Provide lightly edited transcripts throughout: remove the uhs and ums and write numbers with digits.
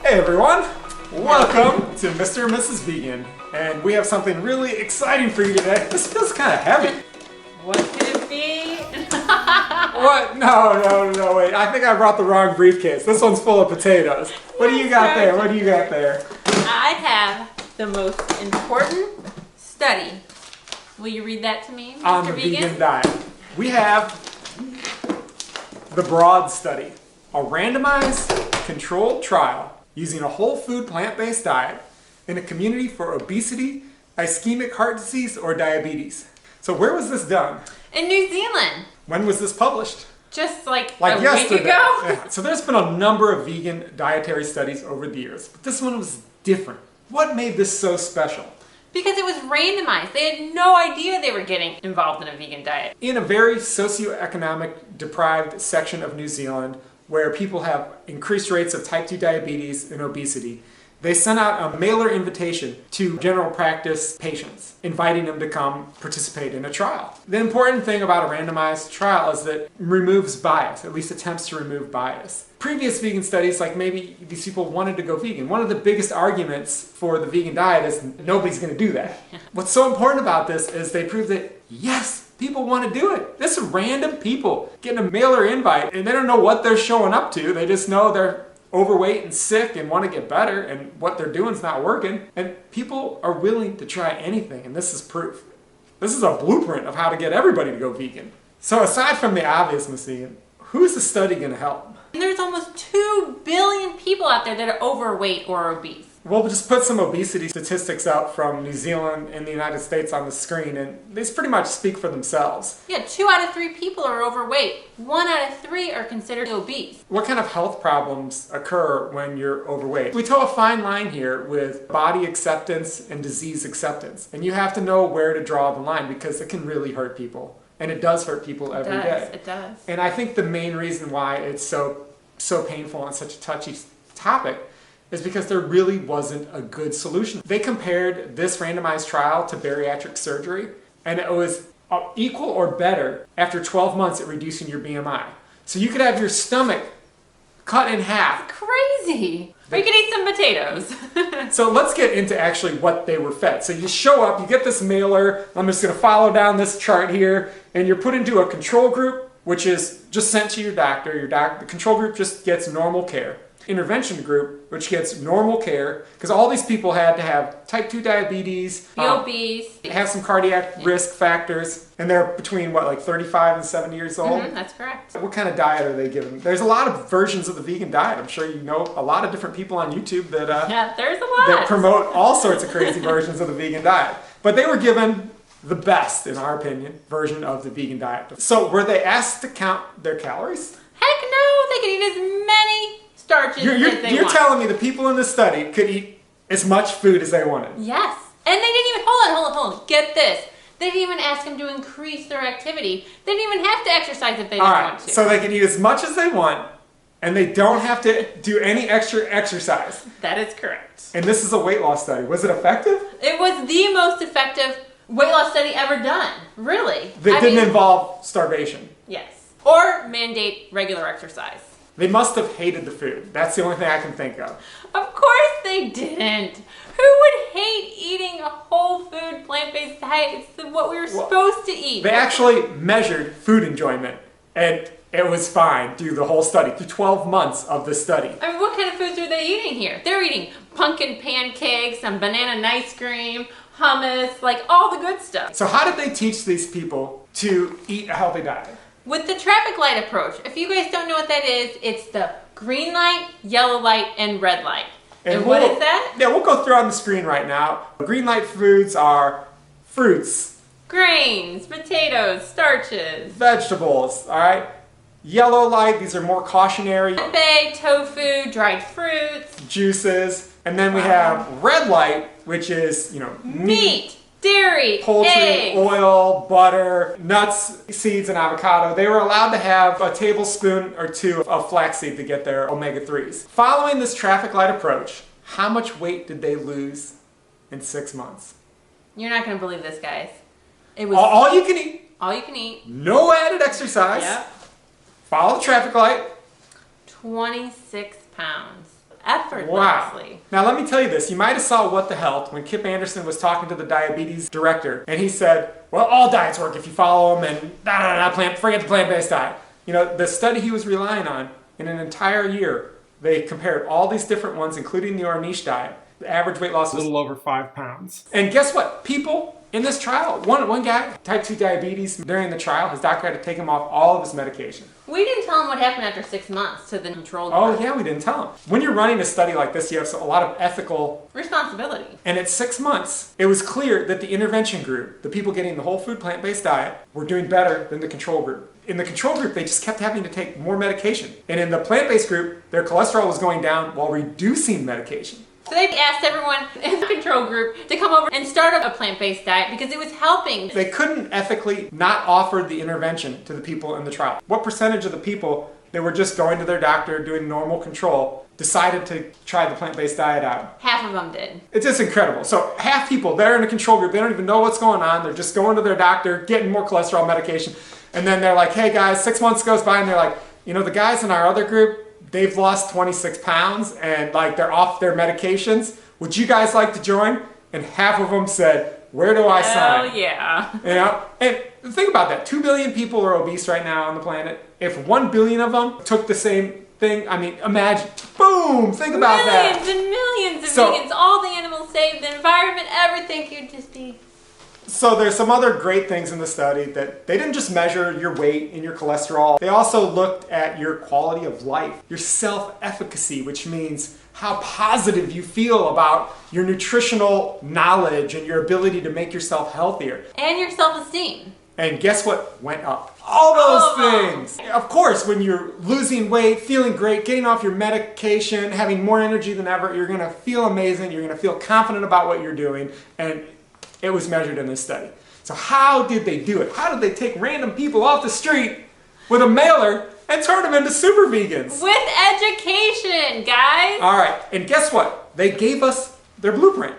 Hey everyone, welcome to Mr. and Mrs. Vegan, and we have something really exciting for you today. This feels kind of heavy. What could it be? What? No, wait. I think I brought the wrong briefcase. This one's full of potatoes. What do you got there? What do you got there? I have the most important study. Will you read that to me, Mr. On the vegan diet. We have the BROAD study, a randomized controlled trial using a whole food plant-based diet in a community for obesity, ischemic heart disease, or diabetes. So where was this done? In New Zealand. When was this published? Just like a yesterday. week ago? Yeah. So there's been a number of vegan dietary studies over the years, but this one was different. What made this so special? Because it was randomized. They had no idea they were getting involved in a vegan diet. In a very socioeconomic deprived section of New Zealand, where people have increased rates of type 2 diabetes and obesity, they sent out a mailer invitation to general practice patients, inviting them to come participate in a trial. The important thing about a randomized trial is that it removes bias, at least attempts to remove bias. Previous vegan studies, like maybe these people wanted to go vegan. One of the biggest arguments for the vegan diet is nobody's going to do that. What's so important about this is they prove that, yes, people want to do it. This is random people getting a mailer invite, and they don't know what they're showing up to. They just know they're overweight and sick and want to get better, and what they're doing is not working. And people are willing to try anything, and this is proof. This is a blueprint of how to get everybody to go vegan. So aside from the obvious, Ms. Vegan, who's the study going to help? And there's almost 2 billion people out there that are overweight or obese. We'll just put some obesity statistics up from New Zealand and the United States on the screen, and these pretty much speak for themselves. Yeah, 2 out of 3 people are overweight. 1 out of 3 are considered obese. What kind of health problems occur when you're overweight? We toe a fine line here with body acceptance and disease acceptance, and you have to know where to draw the line because it can really hurt people. And it does hurt people every day. It does. And I think the main reason why it's so painful and such a touchy topic is because there really wasn't a good solution. They compared this randomized trial to bariatric surgery, and it was equal or better after 12 months at reducing your BMI. So you could have your stomach cut in half. Crazy. Or you could eat some potatoes. So let's get into actually what they were fed. So you show up, you get this mailer, I'm just going to follow down this chart here, and you're put into a control group, which is just sent to your doctor. The control group just gets normal care. Intervention group, which gets normal care, because all these people had to have type 2 diabetes, Be obese, have some cardiac risk factors, and they're between, what, like 35 and 70 years old? That's correct. What kind of diet are they given? There's a lot of versions of the vegan diet. I'm sure you know a lot of different people on YouTube that, Yeah, there's a lot. that promote all sorts of crazy versions of the vegan diet. But they were given the best, in our opinion, version of the vegan diet. So were they asked to count their calories? Heck no, they could eat as many starches as they You're want. telling me the people in this study could eat as much food as they wanted? Yes. And they didn't even, hold on. Get this. They didn't even ask them to increase their activity. They didn't even have to exercise if they didn't want to. So they can eat as much as they want, and they don't have to do any extra exercise. That is correct. And this is a weight loss study. Was it effective? It was the most effective weight loss study ever done. Really. That didn't involve starvation. Yes. Or mandate regular exercise. They must have hated the food. That's the only thing I can think of. Of course they didn't. Who would hate eating a whole food plant-based diet? It's what we were supposed to eat. They actually measured food enjoyment, and it was fine through the whole study, through 12 months of the study. I mean, what kind of foods are they eating here? They're eating pumpkin pancakes, some banana ice cream, hummus, like all the good stuff. So how did they teach these people to eat a healthy diet? With the traffic light approach. If you guys don't know what that is, it's the green light, yellow light, and red light. And what is that? Yeah, we'll go through on the screen right now. Green light foods are fruits, Grains, potatoes, starches, vegetables, all right? Yellow light, these are more cautionary. tempeh, tofu, dried fruits, Juices. And then we have red light, which is, meat, dairy, poultry, eggs. oil, butter, nuts, seeds, and avocado. They were allowed to have a tablespoon or 2 of flaxseed to get their omega-3s. Following this traffic light approach, how much weight did they lose in 6 months? You're not going to believe this, guys. It was All you can eat. all you can eat. No added exercise. Yep. Follow the traffic light. 26 pounds. At effortlessly. Now let me tell you this. You might have saw What the Health when Kip Anderson was talking to the diabetes director, and he said, well, all diets work if you follow them, and forget the plant-based diet. You know, the study he was relying on, in an entire year, they compared all these different ones, including the Ornish diet. The average weight loss was a little over 5 pounds. And guess what? People in this trial, one guy, type 2 diabetes, during the trial, his doctor had to take him off all of his medication. We didn't tell him what happened after 6 months to the control group. Oh yeah, we didn't tell him. When you're running a study like this, you have a lot of ethical responsibility. And at 6 months, it was clear that the intervention group, the people getting the whole food plant-based diet, were doing better than the control group. In the control group, they just kept having to take more medication. And in the plant-based group, their cholesterol was going down while reducing medication. So they asked everyone in the control group to come over and start a plant-based diet because it was helping. They couldn't ethically not offer the intervention to the people in the trial. What percentage of the people that were just going to their doctor, doing normal control, decided to try the plant-based diet out? Half of them did. It's just incredible. So half people, they're in the control group, they don't even know what's going on. They're just going to their doctor, getting more cholesterol medication. And then they're like, hey guys, 6 months goes by and they're like, you know, the guys in our other group, they've lost 26 pounds and like they're off their medications. Would you guys like to join? And half of them said, where do I sign? Oh yeah. You know, and think about that. 2 billion people are obese right now on the planet. If 1 billion of them took the same thing, I mean, imagine, boom, think about that. Millions and millions of vegans, all the animals saved, the environment, everything could just be. So there's some other great things in the study that they didn't just measure your weight and your cholesterol. They also looked at your quality of life, your self-efficacy, which means how positive you feel about your nutritional knowledge and your ability to make yourself healthier. And your self-esteem. And guess what went up? All those things. Of course, when you're losing weight, feeling great, getting off your medication, having more energy than ever, you're gonna feel amazing, you're gonna feel confident about what you're doing, and it was measured in this study. So how did they do it? How did they take random people off the street with a mailer and turn them into super vegans? With education, guys. All right, and guess what? They gave us their blueprint.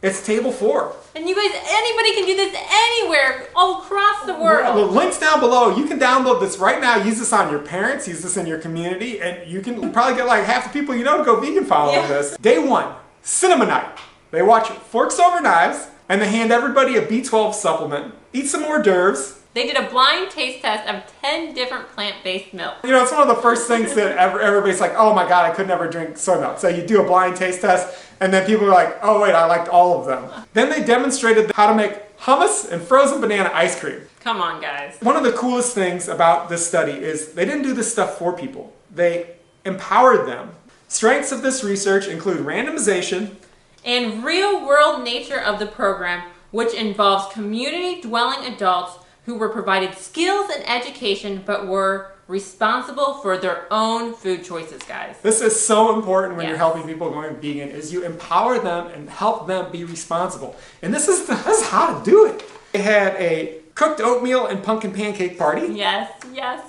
It's table 4. And you guys, anybody can do this anywhere, all across the world. The link's down below. You can download this right now. Use this on your parents. Use this in your community. And you can probably get like half the people you know to go vegan following this. Day 1, cinema night. They watch Forks Over Knives. And they hand everybody a B12 supplement, eat some hors d'oeuvres. They did a blind taste test of 10 different plant-based milk. You know, it's one of the first things that everybody's like, oh my God, I could never drink soy milk. So you do a blind taste test, and then people are like, oh wait, I liked all of them. Then they demonstrated how to make hummus and frozen banana ice cream. Come on, guys. One of the coolest things about this study is they didn't do this stuff for people. They empowered them. Strengths of this research include randomization, and real-world nature of the program, which involves community-dwelling adults who were provided skills and education but were responsible for their own food choices, guys. This is so important when you're helping people going vegan, is you empower them and help them be responsible. And this is how to do it. They had a cooked oatmeal and pumpkin pancake party. Yes.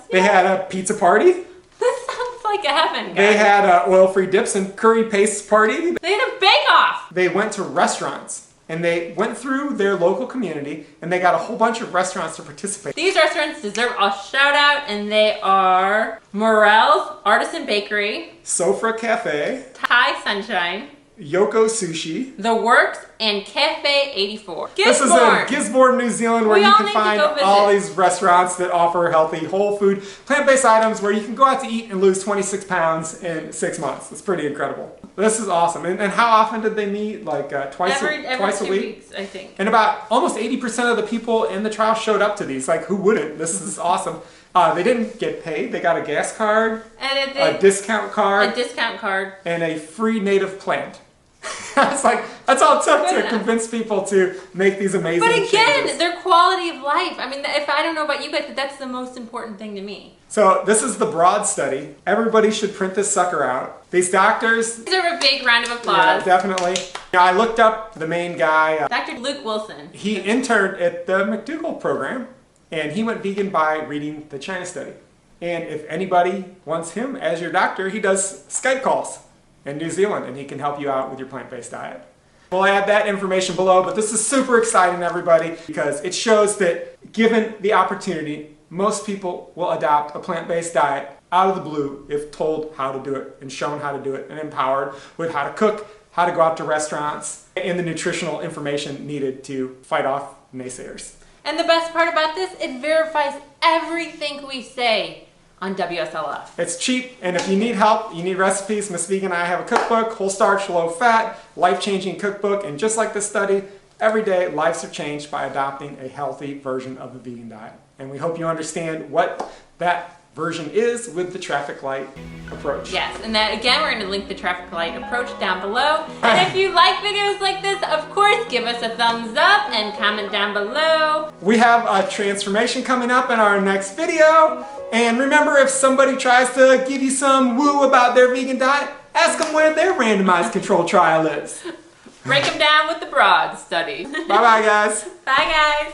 They had a pizza party. This sounds like heaven, guys. They had oil-free dips and curry paste party. They had a bake-off. They went to restaurants and they went through their local community and they got a whole bunch of restaurants to participate. These restaurants deserve a shout out, and they are Morel's Artisan Bakery, Sofra Cafe, Thai Sunshine, Yoko Sushi, The Works, and Cafe 84. Gisborne. This is in Gisborne, New Zealand, where you can find all these restaurants that offer healthy, whole food, plant-based items where you can go out to eat and lose 26 pounds in 6 months. It's pretty incredible. This is awesome. And how often did they meet? Like twice a week? Every 2 weeks, I think. And about almost 80% of the people in the trial showed up to these. Like, who wouldn't? This is awesome. They didn't get paid. They got a gas card, and a discount card, and a free native plant. It's like, that's all it took to convince people to make these amazing changes. But again, their quality of life. I mean, if I don't know about you guys, but that's the most important thing to me. So this is the broad study. Everybody should print this sucker out. These doctors deserve a big round of applause. Yeah, definitely. I looked up the main guy. Dr. Luke Wilson. He interned at the McDougall program, and he went vegan by reading the China study. And if anybody wants him as your doctor, he does Skype calls in New Zealand, and he can help you out with your plant-based diet. We'll add that information below, but this is super exciting, everybody, because it shows that given the opportunity, most people will adopt a plant-based diet out of the blue if told how to do it and shown how to do it and empowered with how to cook, how to go out to restaurants, and the nutritional information needed to fight off naysayers. And the best part about this, it verifies everything we say on WSLF. It's cheap, and if you need help, you need recipes, Miss Vegan and I have a cookbook, whole starch, low fat, life-changing cookbook, and just like this study, every day lives are changed by adopting a healthy version of the vegan diet. And we hope you understand what that version is with the traffic light approach. Yes, and that again, we're going to link the traffic light approach down below. And if you like videos like this, of course, give us a thumbs up and comment down below. We have a transformation coming up in our next video. And remember, if somebody tries to give you some woo about their vegan diet, ask them where their randomized control trial is. Break them down with the broad study. Bye-bye, guys. Bye, guys.